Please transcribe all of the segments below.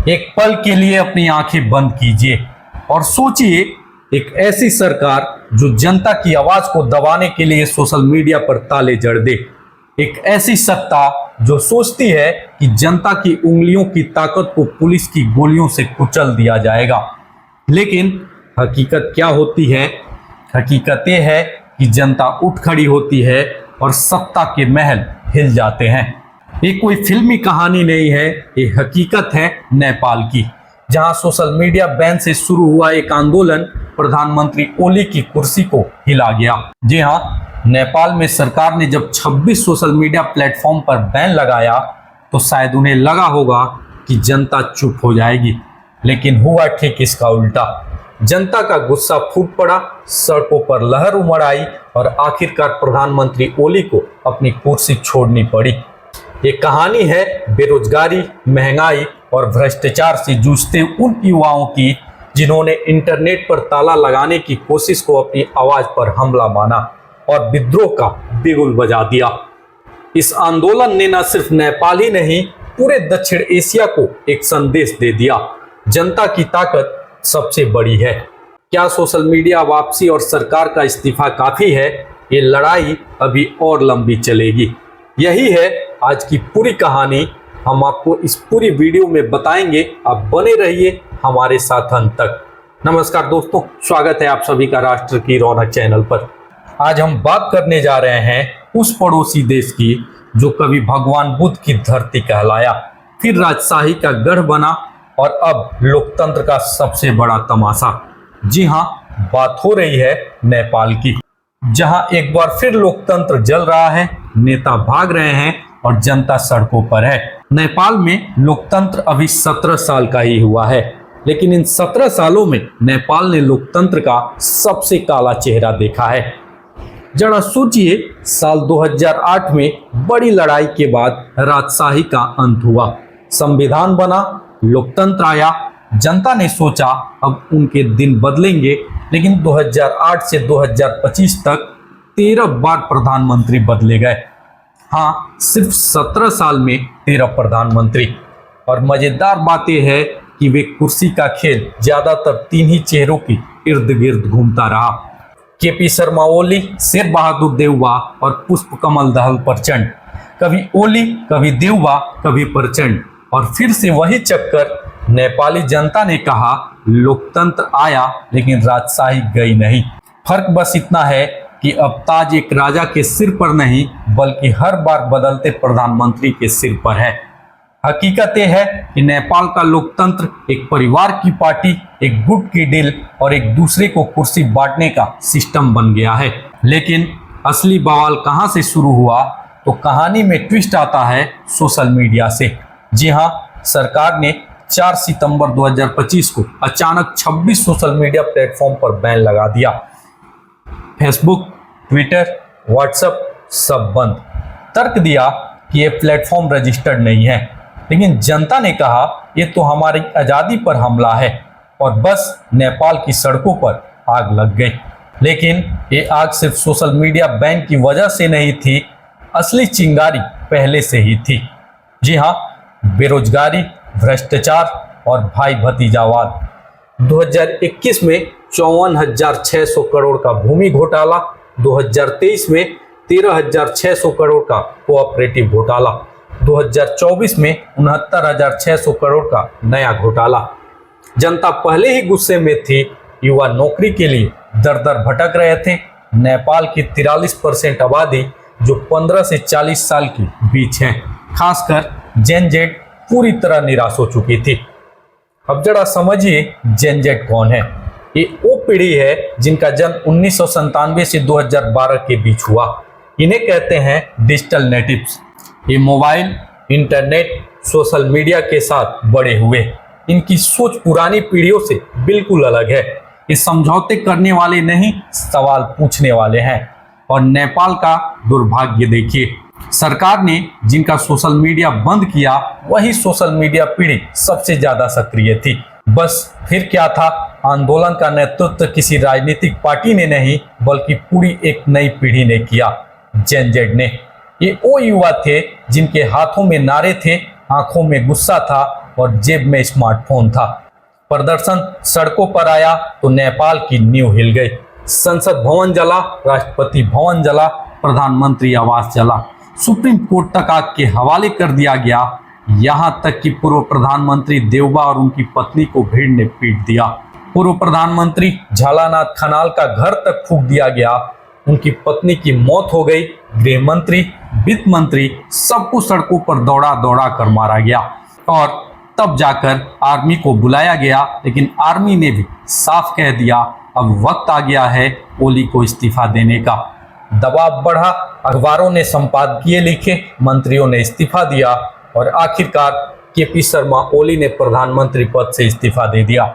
एक पल के लिए अपनी आंखें बंद कीजिए और सोचिए, एक ऐसी सरकार जो जनता की आवाज को दबाने के लिए सोशल मीडिया पर ताले जड़ दे। एक ऐसी सत्ता जो सोचती है कि जनता की उंगलियों की ताकत को पुलिस की गोलियों से कुचल दिया जाएगा। लेकिन हकीकत क्या होती है? हकीकत यह है कि जनता उठ खड़ी होती है और सत्ता के महल हिल जाते हैं। ये कोई फिल्मी कहानी नहीं है, ये हकीकत है नेपाल की, जहां सोशल मीडिया बैन से शुरू हुआ एक आंदोलन प्रधानमंत्री ओली की कुर्सी को हिला गया। जी हां, नेपाल में सरकार ने जब 26 सोशल मीडिया प्लेटफॉर्म पर बैन लगाया तो शायद उन्हें लगा होगा कि जनता चुप हो जाएगी, लेकिन हुआ ठीक इसका उल्टा। जनता का गुस्सा फूट पड़ा, सड़कों पर लहर उमड़ आई और आखिरकार प्रधानमंत्री ओली को अपनी कुर्सी छोड़नी पड़ी। ये कहानी है बेरोजगारी, महंगाई और भ्रष्टाचार से जूझते उन युवाओं की जिन्होंने इंटरनेट पर ताला लगाने की कोशिश को अपनी आवाज पर हमला माना और विद्रोह का बिगुल बजा दिया। इस आंदोलन ने न सिर्फ नेपाल ही नहीं, पूरे दक्षिण एशिया को एक संदेश दे दिया, जनता की ताकत सबसे बड़ी है। क्या सोशल मीडिया वापसी और सरकार का इस्तीफा काफी है? ये लड़ाई अभी और लंबी चलेगी। यही है आज की पूरी कहानी। हम आपको इस पूरी वीडियो में बताएंगे, आप बने रहिए हमारे साथ अंत तक। नमस्कार दोस्तों, स्वागत है आप सभी का राष्ट्र की रौनक चैनल पर। आज हम बात करने जा रहे हैं उस पड़ोसी देश की जो कभी भगवान बुद्ध की धरती कहलाया, फिर राजशाही का गढ़ बना और अब लोकतंत्र का सबसे बड़ा तमाशा। जी हां, बात हो रही है नेपाल की, जहां एक बार फिर लोकतंत्र जल रहा है, नेता भाग रहे हैं और जनता सड़कों पर है। नेपाल में लोकतंत्र अभी 17 साल का ही हुआ है, लेकिन इन 17 सालों में नेपाल ने लोकतंत्र का सबसे काला चेहरा देखा है। जरा सोचिए, साल 2008 में बड़ी लड़ाई के बाद राजशाही का अंत हुआ, संविधान बना, लोकतंत्र आया। जनता ने सोचा अब उनके दिन बदलेंगे, लेकिन 2008 से 2025 तक 13 बार प्रधानमंत्री बदले गए। हाँ, सिर्फ 17 साल में 13 प्रधानमंत्री। और मजेदार बात यह है कि वे कुर्सी का खेल ज्यादातर 3 ही चेहरों के इर्द गिर्द घूमता रहा। केपी शर्मा ओली, शेर बहादुर देउबा और पुष्प कमल दहल प्रचंड। कभी ओली, कभी देउबा, कभी प्रचंड। और फिर से वही चक्कर। नेपाली जनता ने कहा लोकतंत्र आया, लेकिन राजशाही गई नहीं। फर्क बस इतना है कि अब ताज एक राजा के सिर पर नहीं, बल्कि हर बार बदलते प्रधानमंत्री के सिर पर है। हकीकत यह है कि नेपाल का लोकतंत्र एक परिवार की पार्टी, एक गुट की डील और एक दूसरे को कुर्सी बांटने का सिस्टम बन गया है। लेकिन असली बवाल कहां से शुरू हुआ? तो कहानी में ट्विस्ट आता है सोशल मीडिया से। जी हां, सरकार ने 4 सितंबर 2025 को अचानक 26 सोशल मीडिया प्लेटफॉर्म पर बैन लगा दिया। फेसबुक, ट्विटर, व्हाट्सएप सब बंद। तर्क दिया कि ये प्लेटफॉर्म रजिस्टर्ड नहीं है, लेकिन जनता ने कहा ये तो हमारी आज़ादी पर हमला है और बस नेपाल की सड़कों पर आग लग गई। लेकिन ये आग सिर्फ सोशल मीडिया बैन की वजह से नहीं थी, असली चिंगारी पहले से ही थी। जी हाँ, बेरोजगारी, भ्रष्टाचार और भाई भतीजावाद। 2021 में 54,600 करोड़ का भूमि घोटाला, 2023 में 13,600 करोड़ का कोऑपरेटिव घोटाला, 2024 में 69,600 करोड़ का नया घोटाला। जनता पहले ही गुस्से में थी, युवा नौकरी के लिए दर दर भटक रहे थे। नेपाल की 43% आबादी जो 15 से 40 साल के बीच है, खासकर जेन जेड पूरी तरह निराश हो चुकी थी। अब जरा समझिए जेन जेड कौन है। ये वो पीढ़ी है जिनका जन्म 1997 से 2012 के बीच हुआ। इन्हें कहते हैं डिजिटल नेटिव्स। ये मोबाइल, इंटरनेट, सोशल मीडिया के साथ बड़े हुए। इनकी सोच पुरानी पीढ़ियों से बिल्कुल अलग है। ये समझौते करने वाले नहीं, सवाल पूछने वाले हैं। और नेपाल का दुर्भाग्य देखिए, सरकार ने जिनका सोशल मीडिया बंद किया, वही सोशल मीडिया पीढ़ी सबसे ज्यादा सक्रिय थी। बस फिर क्या था, आंदोलन का नेतृत्व किसी राजनीतिक पार्टी ने नहीं, बल्कि पूरी एक नई पीढ़ी ने किया, जेन जेड ने। ये वो युवा थे जिनके हाथों में नारे थे, आंखों में गुस्सा था और जेब में स्मार्टफोन था। प्रदर्शन सड़कों पर आया तो नेपाल की नींव हिल गई। संसद भवन जला, राष्ट्रपति भवन जला, प्रधानमंत्री आवास जला, सुप्रीम कोर्ट तक आग के हवाले कर दिया गया। यहां तक कि पूर्व प्रधानमंत्री देवबा और उनकी पत्नी को भीड़ ने पीट दिया। पूर्व प्रधानमंत्री झालानाथ खनाल का घर तक फूंक दिया गया। उनकी पत्नी की मौत हो गई। गृह मंत्री, वित्त मंत्री, सबको सड़कों पर दौड़ा दौड़ा कर मारा गया और तब जाकर आर्मी को बुलाया गया। लेकिन आर्मी ने भी साफ कह दिया अब वक्त आ गया है ओली को इस्तीफा देने का। दबाव बढ़ा, अखबारों ने संपादकीय लिखे, मंत्रियों ने इस्तीफा दिया और आखिरकार केपी शर्मा ओली ने प्रधानमंत्री पद से इस्तीफा दे दिया।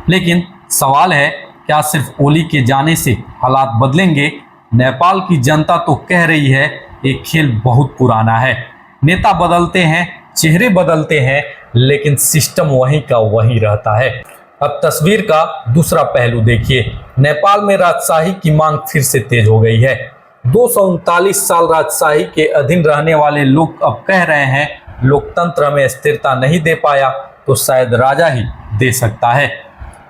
लेकिन सवाल है, क्या सिर्फ ओली के जाने से हालात बदलेंगे? नेपाल की जनता तो कह रही है ये खेल बहुत पुराना है। नेता बदलते हैं, चेहरे बदलते हैं, लेकिन सिस्टम वहीं का वहीं रहता है। अब तस्वीर का दूसरा पहलू देखिए। नेपाल में राजशाही की मांग फिर से तेज हो गई है। 239 साल राजशाही के अधीन रहने वाले लोग अब कह रहे हैं लोकतंत्र हमें स्थिरता नहीं दे पाया तो शायद राजा ही दे सकता है।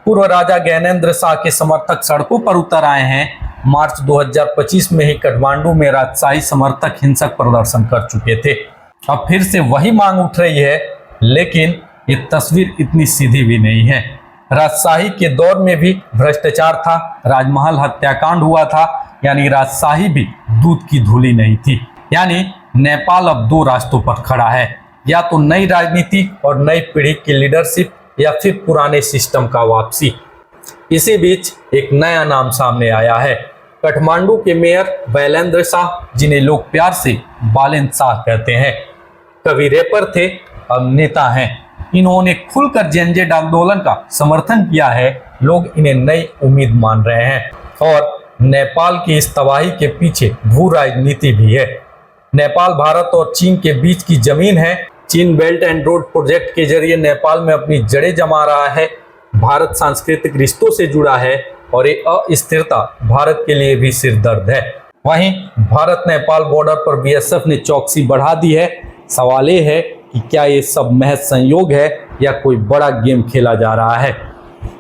पूर्व राजा ज्ञानेंद्र शाह के समर्थक सड़कों पर उतर आए हैं। मार्च 2025 में ही काठमांडू में राजशाही समर्थक हिंसक प्रदर्शन कर चुके थे। अब फिर से वही मांग उठ रही है, लेकिन ये तस्वीर इतनी सीधी भी नहीं है। राजशाही के दौर में भी भ्रष्टाचार था, राजमहल हत्याकांड हुआ था, यानी राजशाही भी दूध की धूली नहीं थी। यानी नेपाल अब दो रास्तों पर खड़ा है, या तो नई राजनीति और नई पीढ़ी की लीडरशिप या फिर पुराने सिस्टम का वापसी। इसी बीच एक नया नाम सामने आया है। काठमांडू के मेयर बैलेंद्र शाह, जिन्हें लोग प्यार से बालेंद्र शाह कहते हैं, कभी रैपर थे अब नेता हैं। इन्होंने खुलकर जेनजेड आंदोलन का समर्थन किया है। लोग इन्हें नई उम्मीद मान रहे हैं और नेपाल की इस तबाही के पीछे भू राजनीति भी है। नेपाल भारत और चीन के बीच की जमीन है। चीन बेल्ट एंड रोड प्रोजेक्ट के जरिए नेपाल में अपनी जड़ें जमा रहा है। भारत सांस्कृतिक रिश्तों से जुड़ा है और ये अस्थिरता भारत के लिए भी सिरदर्द है। वहीं भारत नेपाल बॉर्डर पर बीएसएफ ने चौकसी बढ़ा दी है। सवाल ये है कि क्या ये सब महज संयोग है या कोई बड़ा गेम खेला जा रहा है?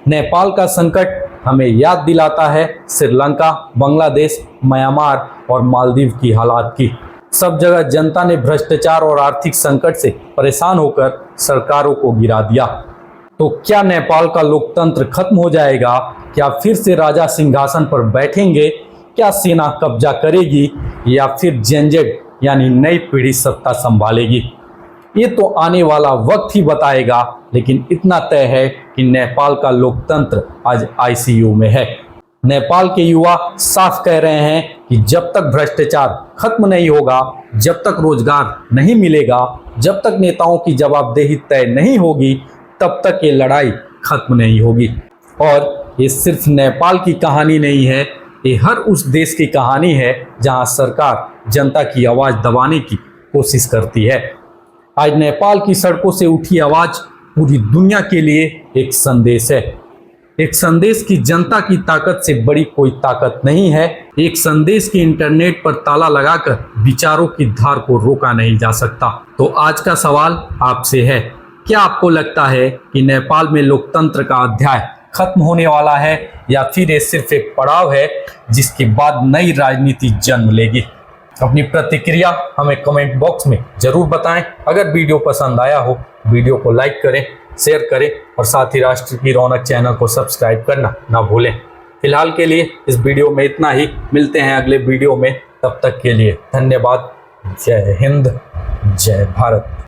नेपाल का संकट हमें याद दिलाता है श्रीलंका, बांग्लादेश, म्यांमार और मालदीव की हालात की। सब जगह जनता ने भ्रष्टाचार और आर्थिक संकट से परेशान होकर सरकारों को गिरा दिया। तो क्या नेपाल का लोकतंत्र खत्म हो जाएगा? क्या फिर से राजा सिंहासन पर बैठेंगे? क्या सेना कब्जा करेगी या फिर जेनजेड यानी नई पीढ़ी सत्ता संभालेगी? ये तो आने वाला वक्त ही बताएगा, लेकिन इतना तय है कि नेपाल का लोकतंत्र आज आईसीयू में है। नेपाल के युवा साफ कह रहे हैं कि जब तक भ्रष्टाचार खत्म नहीं होगा, जब तक रोजगार नहीं मिलेगा, जब तक नेताओं की जवाबदेही तय नहीं होगी, तब तक ये लड़ाई खत्म नहीं होगी। और ये सिर्फ नेपाल की कहानी नहीं है, ये हर उस देश की कहानी है जहां सरकार जनता की आवाज़ दबाने की कोशिश करती है। आज नेपाल की सड़कों से उठी आवाज़ पूरी दुनिया के लिए एक संदेश है। एक संदेश की जनता की ताकत से बड़ी कोई ताकत नहीं है। एक संदेश की इंटरनेट पर ताला लगाकर विचारों की धार को रोका नहीं जा सकता। तो आज का सवाल आपसे है, क्या आपको लगता है कि नेपाल में लोकतंत्र का अध्याय खत्म होने वाला है या फिर ये सिर्फ एक पड़ाव है जिसके बाद नई राजनीति जन्म लेगी? अपनी प्रतिक्रिया हमें कमेंट बॉक्स में जरूर बताएं। अगर वीडियो पसंद आया हो, वीडियो को लाइक करें, शेयर करें और साथ ही राष्ट्र की रौनक चैनल को सब्सक्राइब करना ना भूलें। फिलहाल के लिए इस वीडियो में इतना ही। मिलते हैं अगले वीडियो में, तब तक के लिए धन्यवाद। जय हिंद, जय भारत।